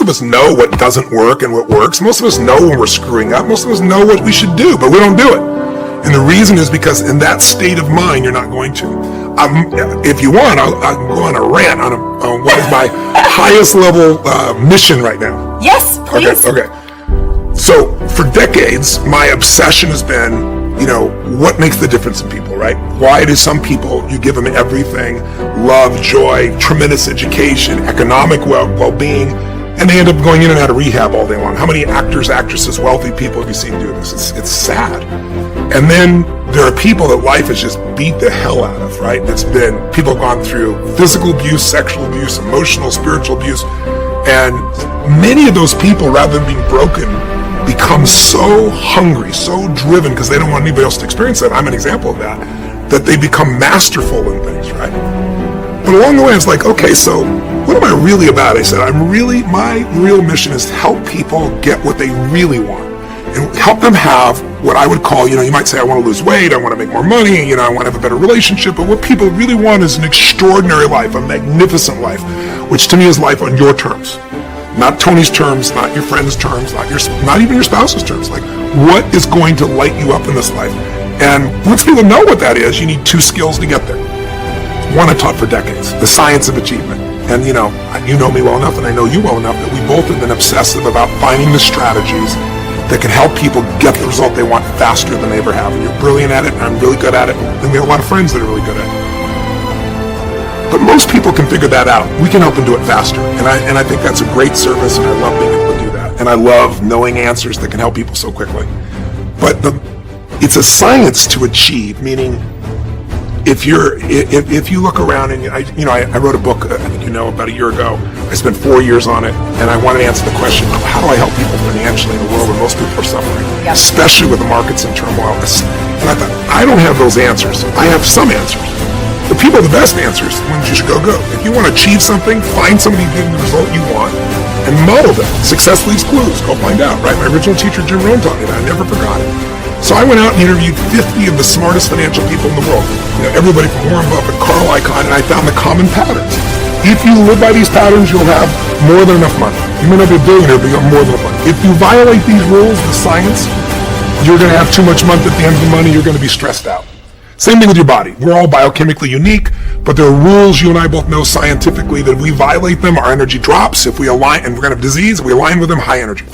of us know what doesn't work and what works. Most of us know when we're screwing up. Most of us know what we should do, but we don't do it. And the reason is because in that state of mind, you're not going to. If you want, I'll go on a rant on what is my highest level mission right now. Yes, please. Okay. So for decades, my obsession has been, what makes the difference in people, right? Why do some people, you give them everything, love, joy, tremendous education, economic well-being, and they end up going in and out of rehab all day long? How many actors, actresses, wealthy people have you seen do this? It's sad. And then there are people that life has just beat the hell out of, right? People have gone through physical abuse, sexual abuse, emotional, spiritual abuse, and many of those people, rather than being broken, become so hungry, so driven, because they don't want anybody else to experience that. I'm an example of that they become masterful in things, right? But along the way, I was like, okay, so what am I really about? I said, my real mission is to help people get what they really want and help them have what I would call, you might say, I want to lose weight, I want to make more money, I want to have a better relationship, but what people really want is an extraordinary life, a magnificent life, which to me is life on your terms. Not Tony's terms, not your friend's terms, not even your spouse's terms. Like, what is going to light you up in this life? And once people know what that is, you need two skills to get there. One I taught for decades, the science of achievement. And you know me well enough, and I know you well enough, that we both have been obsessive about finding the strategies that can help people get the result they want faster than they ever have. And you're brilliant at it, and I'm really good at it, and we have a lot of friends that are really good at it. But most people can figure that out. We can help them do it faster. And I think that's a great service, and I love being able to do that. And I love knowing answers that can help people so quickly. But it's a science to achieve, meaning if you look around and I wrote a book, I think about a year ago. I spent 4 years on it, and I wanted to answer the question, how do I help people financially in a world where most people are suffering, especially with the markets in turmoil? And I thought, I don't have those answers. I have some answers. The people with the best answers, the ones you should go. If you want to achieve something, find somebody giving the result you want and model them. Success leaves clues. Go find out, right? My original teacher, Jim Rohn, taught me that. I never forgot it. So I went out and interviewed 50 of the smartest financial people in the world. Everybody from Warren Buffett, Carl Icahn, and I found the common patterns. If you live by these patterns, you'll have more than enough money. You may not be a billionaire, but you'll have more than enough money. If you violate these rules, the science, you're going to have too much money at the end of the money. You're going to be stressed out. Same thing with your body. We're all biochemically unique, but there are rules you and I both know scientifically that if we violate them, our energy drops. If we align, and we're going to have disease, if we align with them, high energy.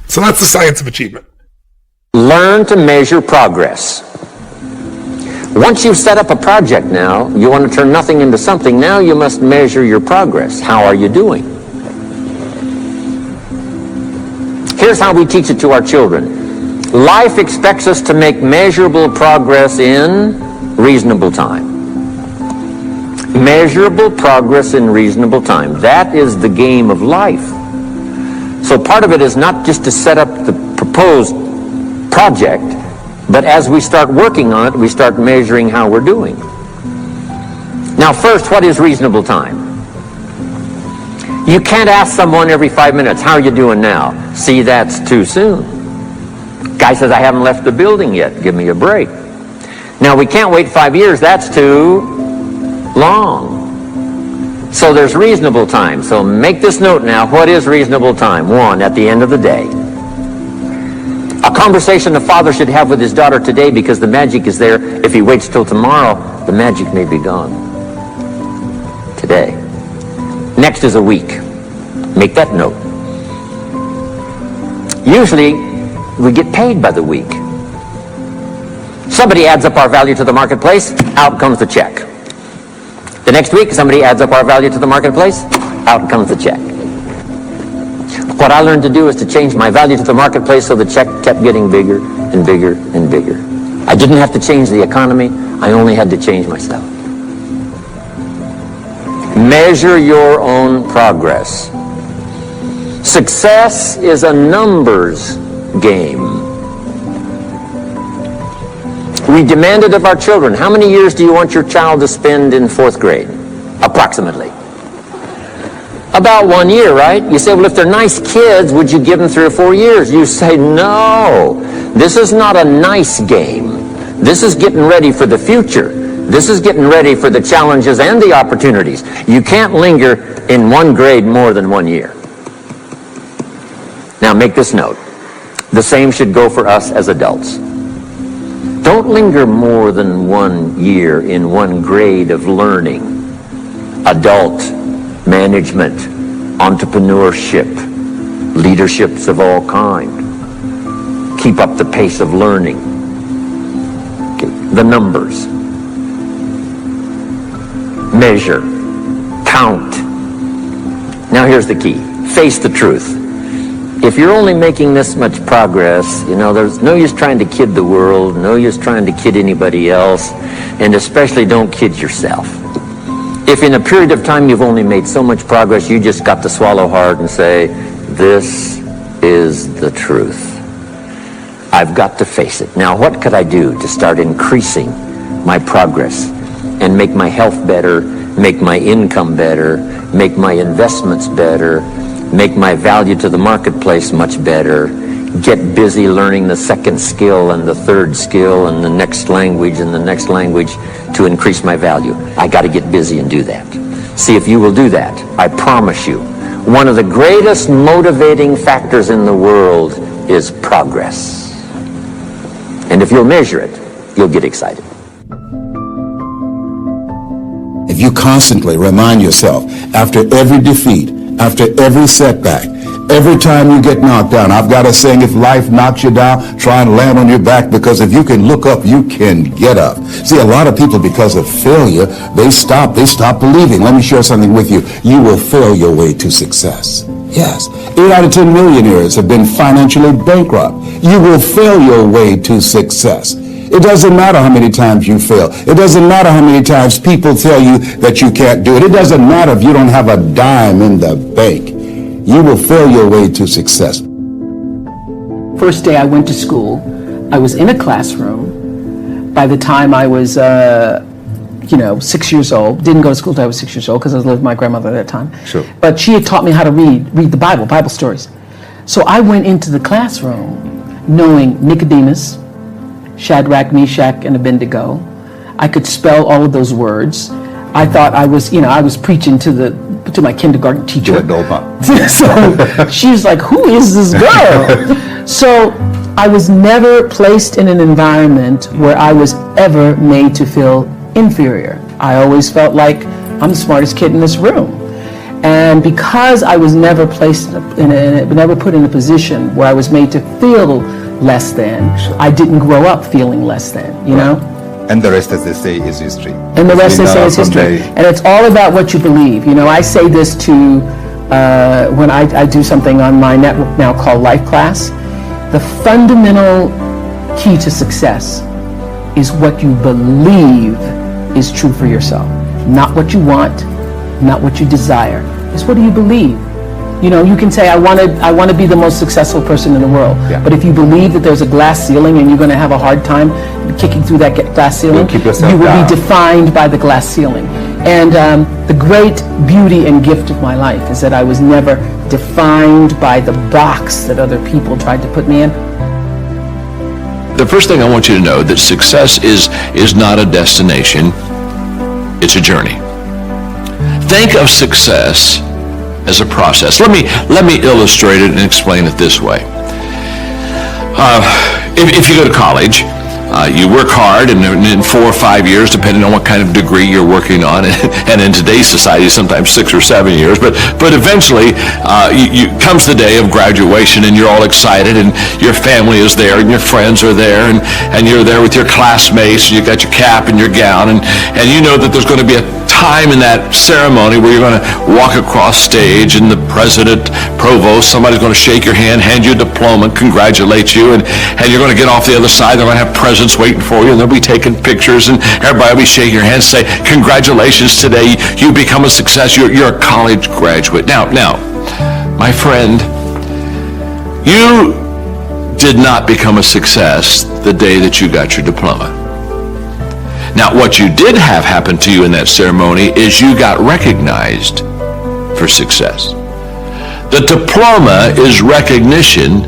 So that's the science of achievement. Learn to measure progress. Once you've set up a project now, you want to turn nothing into something, now you must measure your progress. How are you doing? Here's how we teach it to our children. Life expects us to make measurable progress in reasonable time. Measurable progress in reasonable time. That is the game of life. So part of it is not just to set up the proposed project, but as we start working on it, we start measuring how we're doing. Now first, what is reasonable time? You can't ask someone every 5 minutes, how are you doing now? See, that's too soon. Guy says, I haven't left the building yet. Give me a break. Now, we can't wait 5 years. That's too long. So there's reasonable time. So make this note now. What is reasonable time? 1, at the end of the day. A conversation a father should have with his daughter today, because the magic is there. If he waits till tomorrow, the magic may be gone. Today. Next is a week. Make that note. Usually, we get paid by the week. Somebody adds up our value to the marketplace, out comes the check. The next week, somebody adds up our value to the marketplace, out comes the check. What I learned to do is to change my value to the marketplace so the check kept getting bigger and bigger and bigger. I didn't have to change the economy, I only had to change myself. Measure your own progress. Success is a numbers game. We demanded of our children, how many years do you want your child to spend in 4th grade? Approximately. About 1 year, right? You say, well, if they're nice kids, would you give them 3 or 4 years? You say, no. This is not a nice game. This is getting ready for the future. This is getting ready for the challenges and the opportunities. You can't linger in one grade more than 1 year. Now make this note. The same should go for us as adults. Don't linger more than 1 year in one grade of learning. Adult, management, entrepreneurship, leaderships of all kind. Keep up the pace of learning. Okay. The numbers. Measure. Count. Now here's the key. Face the truth. If you're only making this much progress, there's no use trying to kid the world, no use trying to kid anybody else, and especially don't kid yourself. If in a period of time you've only made so much progress, you just got to swallow hard and say, this is the truth. I've got to face it. Now, what could I do to start increasing my progress and make my health better, make my income better, make my investments better, make my value to the marketplace much better, get busy learning the second skill and the third skill and the next language and the next language to increase my value. I got to get busy and do that. See if you will do that. I promise you, one of the greatest motivating factors in the world is progress. And if you'll measure it, you'll get excited. If you constantly remind yourself after every defeat, after every setback, every time you get knocked down, I've got a saying, if life knocks you down, try and land on your back, because if you can look up, you can get up. See, a lot of people, because of failure, they stop believing. Let me share something with you. You will fail your way to success. Yes, 8 out of 10 millionaires have been financially bankrupt. You will fail your way to success. It doesn't matter how many times you fail. It doesn't matter how many times people tell you that you can't do it. It doesn't matter if you don't have a dime in the bank. You will fail your way to success. First day I went to school, I was in a classroom. By the time I was, 6 years old, didn't go to school until I was 6 years old because I was living with my grandmother at that time. Sure. But she had taught me how to read the Bible stories. So I went into the classroom knowing Nicodemus, Shadrach, Meshach, and Abednego. I could spell all of those words. I thought I was preaching to my kindergarten teacher. So she was like, who is this girl? So I was never placed in an environment where I was ever made to feel inferior. I always felt like I'm the smartest kid in this room. And because I was never never put in a position where I was made to feel less than, I didn't grow up feeling less than, you know? And the rest, as they say, is history. And the rest, they say, is history. And it's all about what you believe. You know, I say this to, when I do something on my network now called Life Class, the fundamental key to success is what you believe is true for yourself. Not what you want, not what you desire. It's what do you believe? You know, you can say, I want to be the most successful person in the world. Yeah. But if you believe that there's a glass ceiling and you're going to have a hard time kicking through that glass ceiling, you will be defined by the glass ceiling. And the great beauty and gift of my life is that I was never defined by the box that other people tried to put me in. The first thing I want you to know that success is not a destination, it's a journey. Think of success as a process. Let me illustrate it and explain it this way. If you go to college, you work hard, and in 4 or 5 years, depending on what kind of degree you're working on, and in today's society, sometimes 6 or 7 years, but eventually, comes the day of graduation, and you're all excited, and your family is there, and your friends are there, and you're there with your classmates, and you got your cap and your gown, and you know that there's going to be a time in that ceremony where you're going to walk across stage, and the president, provost, somebody's going to shake your hand, hand you a diploma, congratulate you, and you're going to get off the other side. They're going to have presents waiting for you, and they'll be taking pictures, and everybody will be shaking your hand and say, congratulations, today you become a success. You're a college graduate. Now, my friend, you did not become a success the day that you got your diploma. Now, what you did have happen to you in that ceremony is you got recognized for success. The diploma is recognition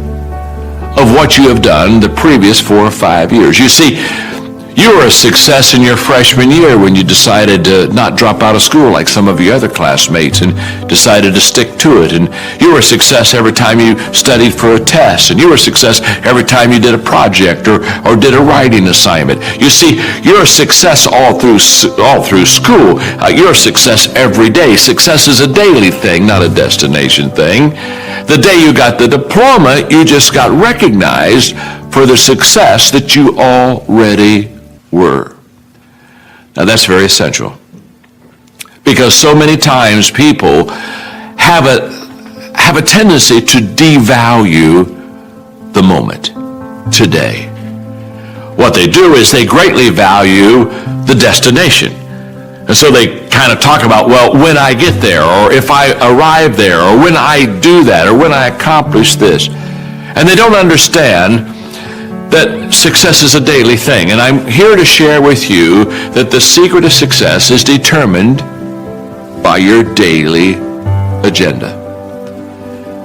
of what you have done the previous 4 or 5 years. You see, You were a success in your freshman year when you decided to not drop out of school like some of your other classmates and decided to stick to it. And you were a success every time you studied for a test. And you were a success every time you did a project or did a writing assignment. You see, you're a success all through school. You're a success every day. Success is a daily thing, not a destination thing. The day you got the diploma, you just got recognized for the success that you already were. Now that's very essential, because so many times people have a tendency to devalue the moment, today. What they do is they greatly value the destination. And so they kind of talk about, well, when I get there, or if I arrive there, or when I do that, or when I accomplish this. And they don't understand that success is a daily thing. And I'm here to share with you that the secret of success is determined by your daily agenda.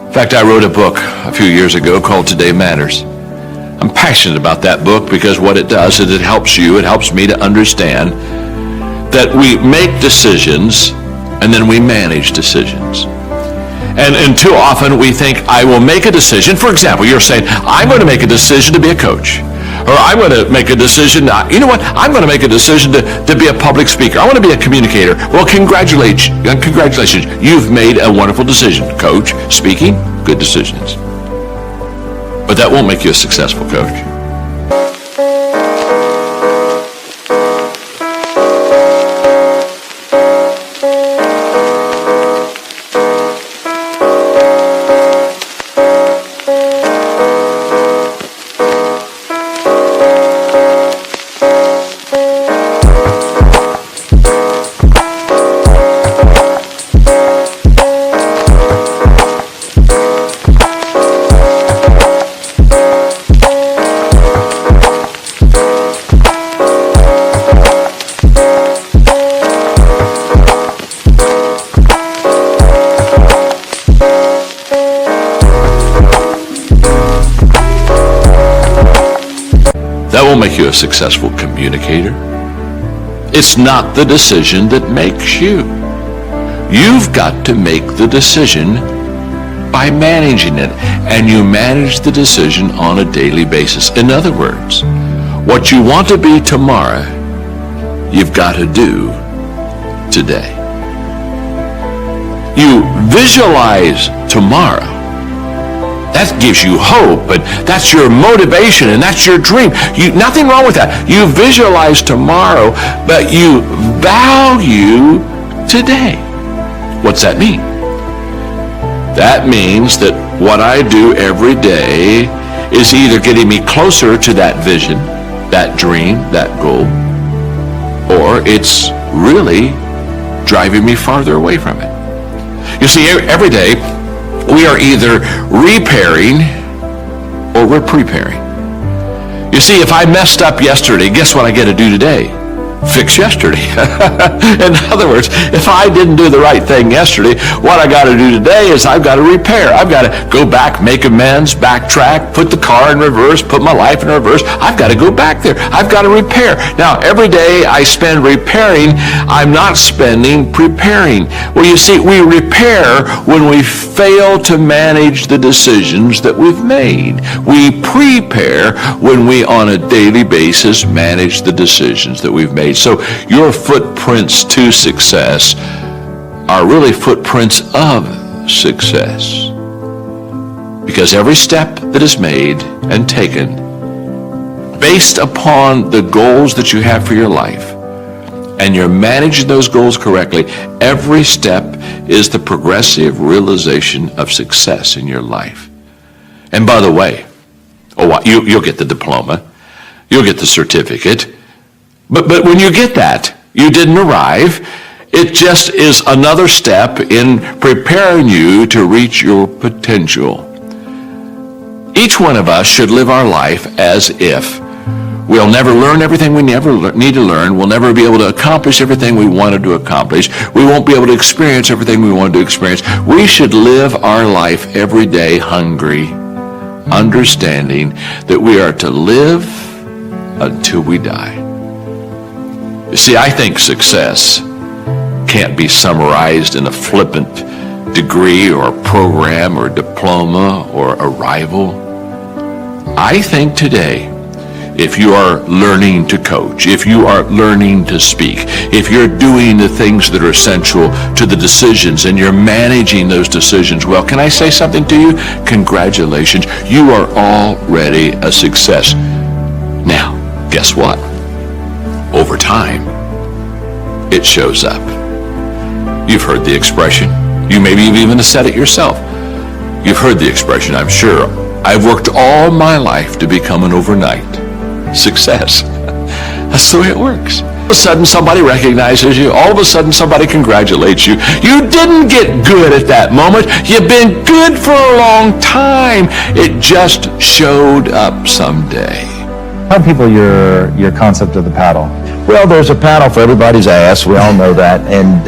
In fact, I wrote a book a few years ago called Today Matters. I'm passionate about that book because what it does is it helps me to understand that we make decisions and then we manage decisions. And too often we think, I will make a decision. For example, you're saying, I'm going to make a decision to be a coach. Or I'm going to make a decision, you know what, I'm going to make a decision to be a public speaker. I want to be a communicator. Well, congratulations. You've made a wonderful decision. Coach, speaking, good decisions. But that won't make you a successful coach. Make you a successful communicator. It's not the decision that makes you. You've got to make the decision by managing it, and you manage the decision on a daily basis. In other words, what you want to be tomorrow, you've got to do today. You visualize tomorrow. That gives you hope, and that's your motivation, and that's your dream. Nothing wrong with that. You visualize tomorrow, but you value today. What's that mean? That means that what I do every day is either getting me closer to that vision, that dream, that goal, or it's really driving me farther away from it. You see, every day, we are either repairing or we're preparing. You see, if I messed up yesterday, guess what I get to do today? Fix yesterday. In other words, if I didn't do the right thing yesterday, what I got to do today is I've got to repair. I've got to go back, make amends, backtrack, put the car in reverse, put my life in reverse. I've got to go back there. I've got to repair. Now, every day I spend repairing, I'm not spending preparing. Well, you see, we repair when we fail to manage the decisions that we've made. We prepare when we, on a daily basis, manage the decisions that we've made. So your footprints to success are really footprints of success. Because every step that is made and taken based upon the goals that you have for your life, and you're managing those goals correctly, every step is the progressive realization of success in your life. And by the way, you'll get the diploma, you'll get the certificate, but when you get that, you didn't arrive. It just is another step in preparing you to reach your potential. Each one of us should live our life as if we'll never learn everything we need to learn. We'll never be able to accomplish everything we wanted to accomplish. We won't be able to experience everything we wanted to experience. We should live our life every day hungry, understanding that we are to live until we die. See, I think success can't be summarized in a flippant degree or program or diploma or arrival. I think today, if you are learning to coach, if you are learning to speak, if you're doing the things that are essential to the decisions and you're managing those decisions well, can I say something to you? Congratulations, you are already a success. Now, guess what? Over time, it shows up. You've heard the expression. You maybe have even said it yourself. You've heard the expression, I'm sure. I've worked all my life to become an overnight success. That's the way it works. All of a sudden somebody recognizes you. All of a sudden somebody congratulates you. You didn't get good at that moment. You've been good for a long time. It just showed up someday. Tell people your concept of the paddle. Well, there's a paddle for everybody's ass. We all know that. And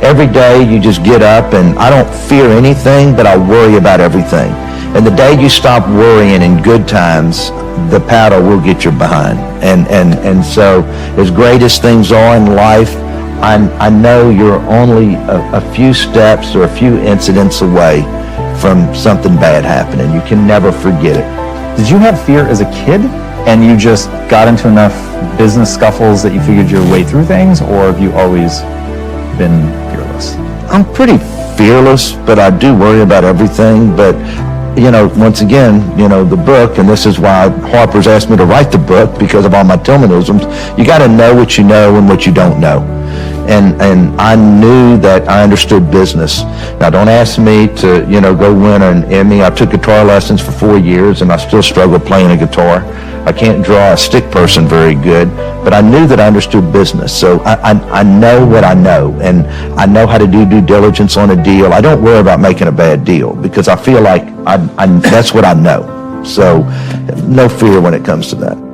every day you just get up, and I don't fear anything, but I worry about everything. And the day you stop worrying in good times, the paddle will get you behind. And so as great as things are in life, I know you're only a few steps or a few incidents away from something bad happening. You can never forget it. Did you have fear as a kid, and you just got into enough business scuffles that you figured your way through things, or have you always been fearless? I'm pretty fearless, but I do worry about everything. But once again, the book, and this is why Harper's asked me to write the book, because of all my Tillmanisms. You got to know what you know and what you don't know. And I knew that I understood business. Now, don't ask me to, go win an Emmy. I took guitar lessons for 4 years, and I still struggle playing a guitar. I can't draw a stick person very good, but I knew that I understood business. So I know what I know, and I know how to do due diligence on a deal. I don't worry about making a bad deal, because I feel like that's what I know. So no fear when it comes to that.